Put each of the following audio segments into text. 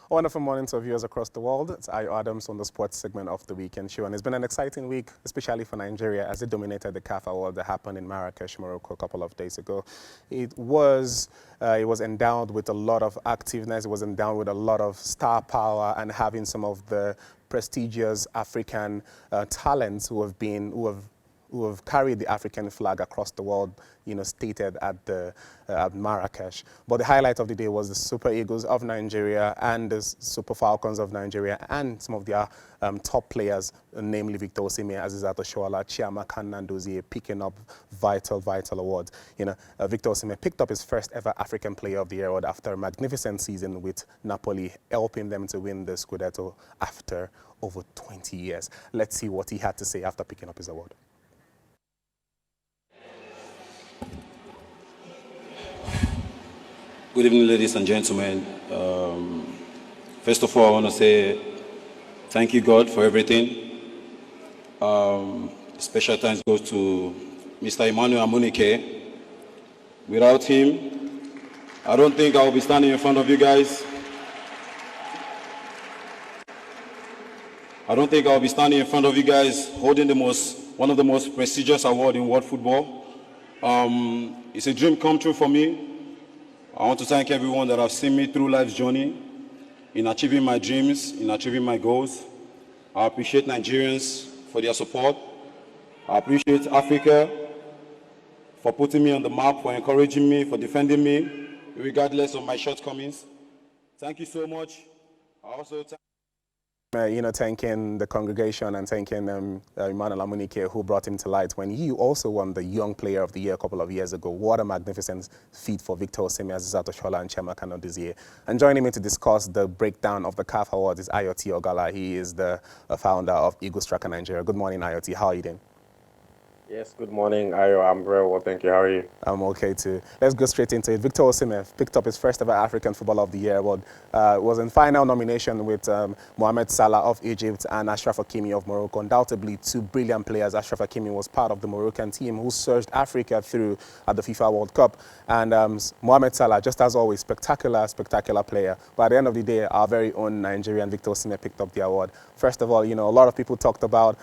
A wonderful morning to viewers across the world. It's Ayo Adams on the sports segment of the weekend show, and it's been an exciting week, especially for Nigeria, as it dominated the CAF Award that happened in Marrakesh, Morocco, a couple of days ago. It was endowed with a lot of activeness. It was endowed with a lot of star power and having some of the prestigious African talents who have carried the African flag across the world, stated at Marrakesh. But the highlight of the day was the Super Eagles of Nigeria and the Super Falcons of Nigeria and some of their top players, namely Victor Osimhen, Oshoala, Chiamaka Nnadozie, picking up vital awards. Victor Osimhen picked up his first ever African Player of the Year award after a magnificent season with Napoli, helping them to win the Scudetto after over 20 years. Let's see what he had to say after picking up his award. Good evening, ladies and gentlemen. First of all, I want to say thank you, God, for everything. Special thanks goes to Mr. Emmanuel Amunike. Without him, I don't think I will be standing in front of you guys. I don't think I'll be standing in front of you guys holding one of the most prestigious awards in world football. It's a dream come true for me. I want to thank everyone that have seen me through life's journey in achieving my dreams, in achieving my goals. I appreciate Nigerians for their support. I appreciate Africa for putting me on the map, for encouraging me, for defending me, regardless of my shortcomings. Thank you so much. I also thanking the congregation and thanking Emmanuel Amunike, who brought him to light when he also won the Young Player of the Year a couple of years ago. What a magnificent feat for Victor Osimhen, Oshoala, and Chiamaka Nnadozie. And joining me to discuss the breakdown of the CAF Awards is Ayoti Ogala. He is the founder of Eagles Tracker Nigeria. Good morning, Ayoti. How are you doing? Yes, good morning, Ayo. I'm very well, thank you. How are you? I'm okay too. Let's go straight into it. Victor Osimhen picked up his first ever African Footballer of the Year award. Was in final nomination with Mohamed Salah of Egypt and Achraf Hakimi of Morocco. Undoubtedly two brilliant players. Achraf Hakimi was part of the Moroccan team who surged Africa through at the FIFA World Cup. And Mohamed Salah, just as always, spectacular player. But at the end of the day, our very own Nigerian Victor Osimhen picked up the award. First of all, a lot of people talked about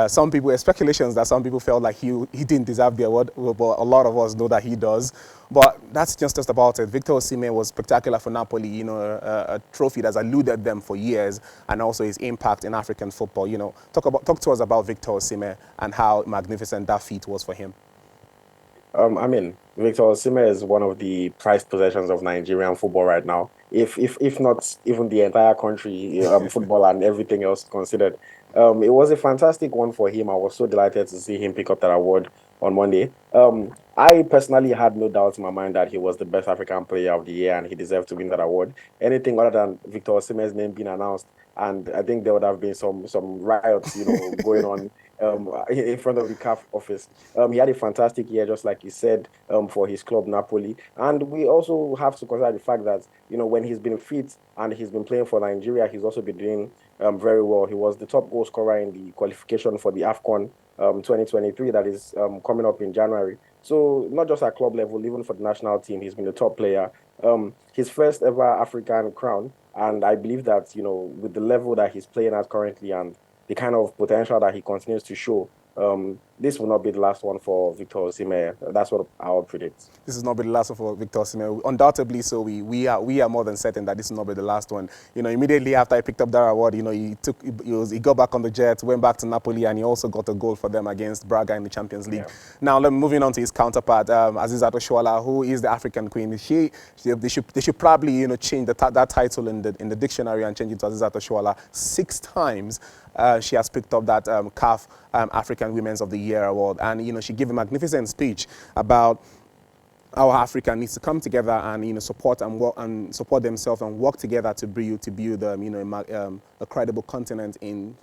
some people, speculations that some people felt like he didn't deserve the award, but a lot of us know that he does. But that's just about it. Victor Osimhen was spectacular for Napoli, a trophy that's eluded them for years, and also his impact in African football. Talk to us about Victor Osimhen and how magnificent that feat was for him. Victor Osimhen is one of the prized possessions of Nigerian football right now. If not even the entire country, football and everything else considered. It was a fantastic one for him. I was so delighted to see him pick up that award on Monday. I personally had no doubt in my mind that he was the best African Player of the Year and he deserved to win that award. Anything other than Victor Osimhen's name being announced, and I think there would have been some riots, going on in front of the CAF office. He had a fantastic year, just like you said, for his club Napoli. And we also have to consider the fact that, when he's been fit and he's been playing for Nigeria, he's also been doing very well. He was the top goal scorer in the qualification for the AFCON 2023 that is coming up in January. So not just at club level, even for the national team, he's been the top player. His first ever African crown. And I believe that, with the level that he's playing at currently and the kind of potential that he continues to show, this will not be the last one for Victor Osimhen. That's what I would predict. This is not be the last one for Victor Osimhen. Undoubtedly, so we are more than certain that this will not be the last one. Immediately after I picked up that award, he got back on the jet, went back to Napoli, and he also got a goal for them against Braga in the Champions League. Yeah. Now, moving on to his counterpart, Oshoala, who is the African Queen. They should probably change that title in the dictionary and change it to Oshoala 6 times. She has picked up that CAF African Women's of the Year award, and she gave a magnificent speech about how Africa needs to come together and support and work and support themselves and work together to build a credible continent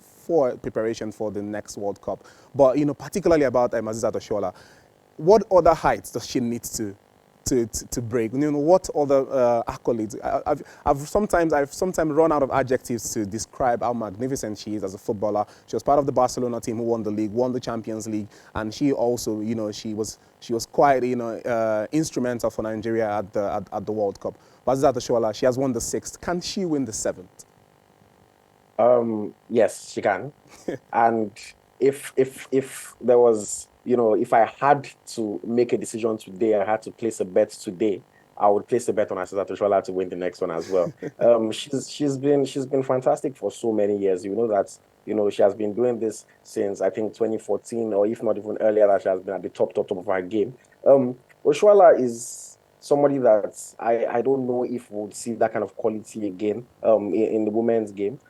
for preparation for the next World Cup. But particularly about Oshoala, what other heights does she need to to break? You know, what other accolades? I've sometimes run out of adjectives to describe how magnificent she is as a footballer. She was part of the Barcelona team who won the league, won the Champions League, and she also, you know, she was quite, you know, instrumental for Nigeria at the World Cup. But Azizat Oshoala, she has won the 6th. Can she win the 7th? Yes, she can. And if there was, you know, if I had to make a decision today, I had to place a bet today, I would place a bet on Azizat Oshoala to win the next one as well. She's been fantastic for so many years. You know that, you know, she has been doing this since I think 2014, or if not even earlier, that she has been at the top of her game. Oshoala is somebody that I don't know if we would see that kind of quality again in the women's game.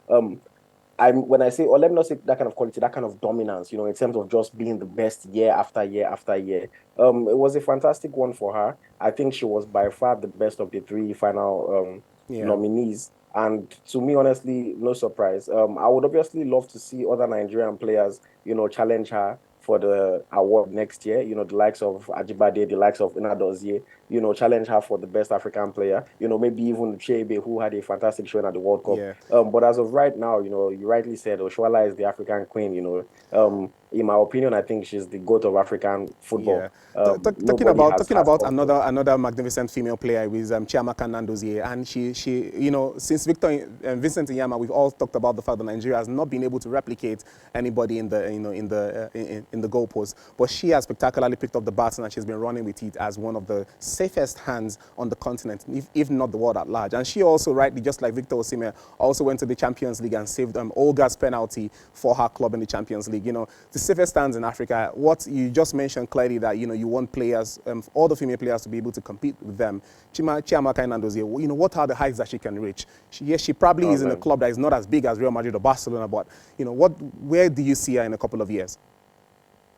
When I say, or let me not say that kind of quality, that kind of dominance, you know, in terms of just being the best year after year after year. It was a fantastic one for her. I think she was by far the best of the 3 final nominees. And to me, honestly, no surprise. I would obviously love to see other Nigerian players, you know, challenge her for the award next year, you know, the likes of Ajibade, the likes of Nnadozie, you know, challenge her for the best African player, you know, maybe even Chebe, who had a fantastic showing at the World Cup. Yeah. But as of right now, you know, you rightly said Oshoala is the African queen, you know. In my opinion, I think she's the GOAT of African football. Yeah. Talking Has about another magnificent female player with Chiamaka Nnadozie, and she you know, since Vincent Inyama, we've all talked about the fact that Nigeria has not been able to replicate anybody in the, you know, in the goalpost, but she has spectacularly picked up the baton and she's been running with it as one of the safest hands on the continent, if not the world at large. And she also, rightly, just like Victor Osimhen, also went to the Champions League and saved Olga's penalty for her club in the Champions League. You know, the safest hands in Africa. What you just mentioned clearly, that, you know, you want players, all the female players, to be able to compete with them. Chiamaka Nnadozie, you know, what are the heights that she can reach? She probably is in a club that is not as big as Real Madrid or Barcelona, but, you know, where do you see her in a couple of years?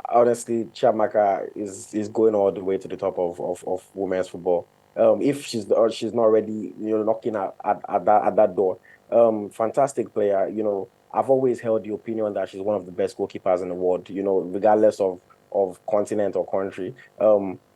Honestly, Chiamaka is going all the way to the top of women's football. If she's not already, you know, knocking at that door. Fantastic player. You know, I've always held the opinion that she's one of the best goalkeepers in the world, you know, regardless of continent or country.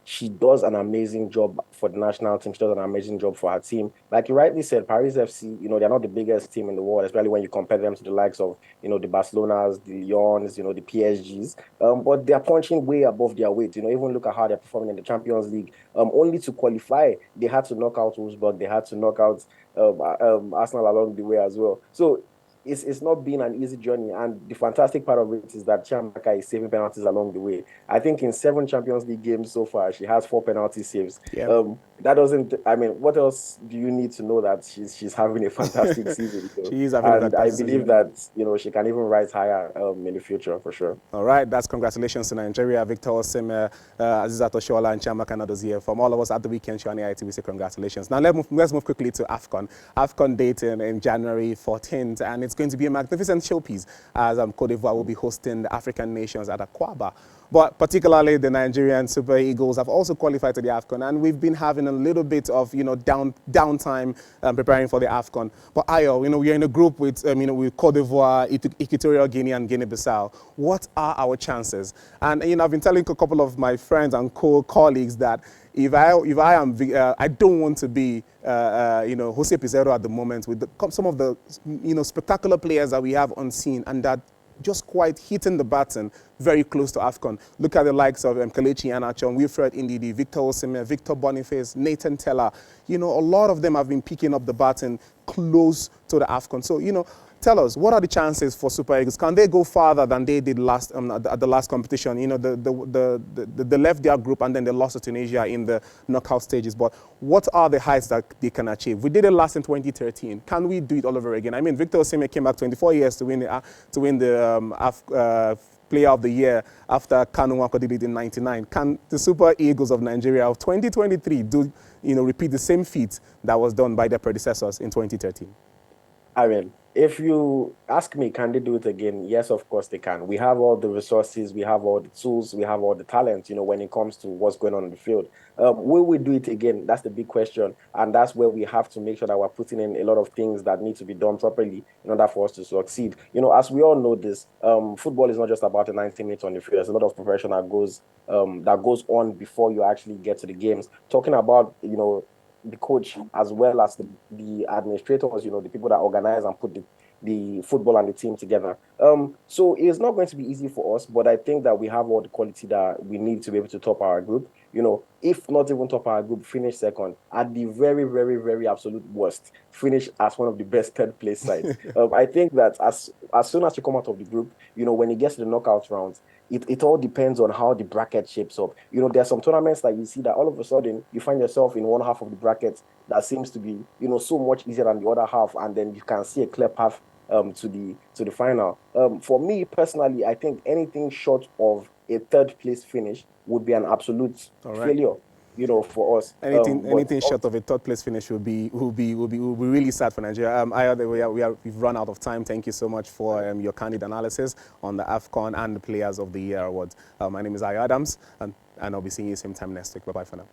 She does an amazing job for the national team. She does an amazing job for her team. Like you rightly said, Paris FC, you know, they're not the biggest team in the world, especially when you compare them to the likes of, you know, the Barcelonas, the Lyons, you know, the PSGs. But they're punching way above their weight. You know, even look at how they're performing in the Champions League. Only to qualify, they had to knock out Wolfsburg. They had to knock out Arsenal along the way as well. So it's not been an easy journey, and the fantastic part of it is that Chiamaka is saving penalties along the way. I think in 7 Champions League games so far, she has 4 penalty saves. Yeah. That doesn't, I mean, what else do you need to know that she's having a fantastic season? You know? She is having a fantastic season. I believe that, you know, she can even rise higher in the future for sure. All right, that's congratulations to Nigeria, Victor Osimhen, Azizat Oshoala, and Chiamaka Nnadozie. From all of us at the weekend show on AIT, we say congratulations. Now let's move quickly to AFCON. AFCON dating in January 14th, and it's going to be a magnificent showpiece as Cote d'Ivoire will be hosting the African nations at Akwaba. But particularly the Nigerian Super Eagles have also qualified to the AFCON, and we've been having a little bit of, you know, downtime preparing for the AFCON. But Ayo, you know, we're in a group with, you know, with Cote d'Ivoire, Equatorial Guinea, and Guinea-Bissau. What are our chances? And, you know, I've been telling a couple of my friends and colleagues that if I am, I don't want to be, you know, Jose Pizarro at the moment with some of the, you know, spectacular players that we have on scene and that just quite hitting the button very close to AFCON. Look at the likes of Kelechi Iheanacho, Wilfred Ndidi, Victor Osimhen, Victor Boniface, Nathan Teller. You know, a lot of them have been picking up the button close to the AFCON. So, you know, tell us, what are the chances for Super Eagles? Can they go farther than they did last at the last competition? You know, they left their group and then they lost to Tunisia in the knockout stages. But what are the heights that they can achieve? We did it last in 2013. Can we do it all over again? I mean, Victor Osimhen came back 24 years to win the Player of the Year after Kanu Nwankwo did it in '99. Can the Super Eagles of Nigeria of 2023 repeat the same feat that was done by their predecessors in 2013? I mean, if you ask me, can they do it again? Yes, of course they can. We have all the resources, we have all the tools, we have all the talent, when it comes to what's going on in the field. Will we do it again? That's the big question. And that's where we have to make sure that we're putting in a lot of things that need to be done properly in order for us to succeed. As we all know this, football is not just about the 90 minutes on the field. There's a lot of preparation that goes on before you actually get to the games. Talking about, the coach as well as the administrators, the people that organize and put the football and the team together. So it's not going to be easy for us, but I think that we have all the quality that we need to be able to top our group. If not even top our group, finish second. At the very, very, very absolute worst, finish as one of the best third place sides. I think that as soon as you come out of the group, when it gets to the knockout rounds, it all depends on how the bracket shapes up. There's some tournaments that you see that all of a sudden you find yourself in one half of the bracket that seems to be, so much easier than the other half, and then you can see a clear path to the final. For me personally, I think anything short of a third place finish would be an absolute All right. failure, for us. Anything short of a third place finish will be really sad for Nigeria. We've run out of time. Thank you so much for your candid analysis on the AFCON and the Players of the Year awards. My name is Ayo Adams, and I'll be seeing you same time next week. Bye bye for now.